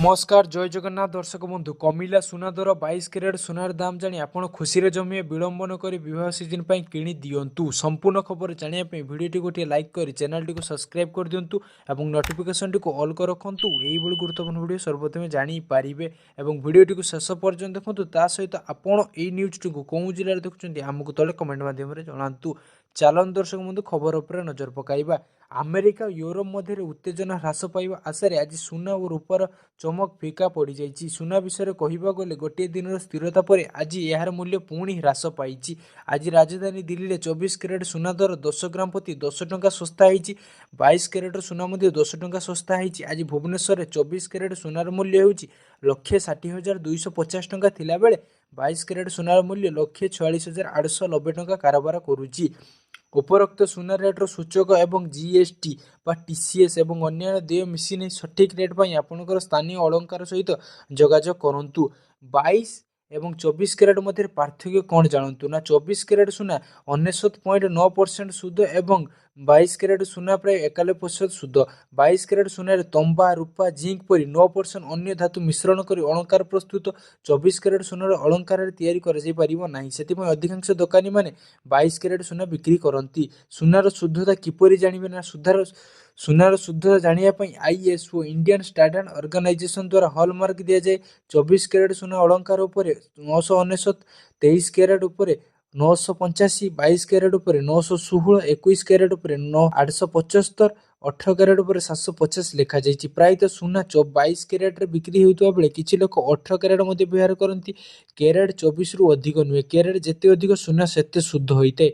नमस्कार जय जगन्नाथ दर्शक बंधु कमिला सुना दर 22 कैरेट सुनार दाम जानी आपण खुशी रे जमिए विलंबन करी विवाह सीजन पर किणी दियंतु संपूर्ण खबर जानिया पे वीडियो टी गोटे लाइक करी चैनल टी को सब्सक्राइब कर दियंतु एवं नोटिफिकेशन टी को ऑल कर रखंतु एही बड़ी गुरुत्वपूर्ण वीडियो सर्वप्रथमे जानी पारिबे एवं वीडियो टी को शेष पर्यंत देखंतु ता सहित आपण एही न्यूज टी को कोउ जिल्ला रे देखुचंती हमकु तले कमेंट माध्यम रे जणांतु। चलन दर्शक बंधु खबर उपर नजर पकाइबा। अमेरिका और यूरोप मध्य उत्तेजना ह्रास पाइबा आशा आज सुना और रूपार चमक फिका पड़ जाइए। सुना विषय कहवा गले गोटे दिन स्थिरता पर आज यार मूल्य पुणी ह्रास पाई। आज राजधानी दिल्ली में 24 कैरेट सुना दर 10 ग्राम प्रति 10 टंका सस्ता होती। 22 कैरेट सुना 10 टंका सस्ता होती। आज भुवनेश्वर में 24 कैरेट सुनार मूल्य हो 1,60,250 टंका थिला बेले 22 कैरेट सुनार मूल्य 1,46,890 टंका कारोबार करुच्ची। उपरोक्त सुना रेट्र सूचक एवं जीएसटी बा टीसीएस एवं अन्य देय मिसी नहीं सठिक रेट पर आपंकर स्थानीय अलंकार सहित जोगाजोग करूँ। 22 एवं 24 कैरेट मध्य पार्थक्य कौन जानतु ना 24 कैरेट सुना 99.9% सुध एवं 22 कैरेट सुना प्राय 91% सुध। 22 कैरेट सुना तंबा रूपा जिंक परी 9% अन्य धातु मिश्रण कर अलंकार प्रस्तुत। 24 कैरेट सुनार अलंकार तैयारी कर से अधिकांश दोकानी माने 22 कैरेट सुना बिक्री करती। सुनार शुद्धता किपरि जानिबे ना सुनार शुद्धता जानिया आईएसओ इंडियन स्टैंडर्ड ऑर्गेनाइजेशन द्वारा हॉलमार्क दिया जाए। 24 कैरेट सुना अलंकार उपरे 999, 23 कैरेट उपरे 985, 22 कैरेट उपरे 916, 21 कैरेट उपरे 875, 18 कैरेट उपरे 750 लिखा जाइए। प्रायतः सुना 22 कैरेट रे बिक्री होता बेले किसी लोक 18 कैरेट मध्य व्यवहार करती। कैरेट 24 रु अधिक नुहे। कैरेट जिते अधिक सुना सेते शुद्ध होता है।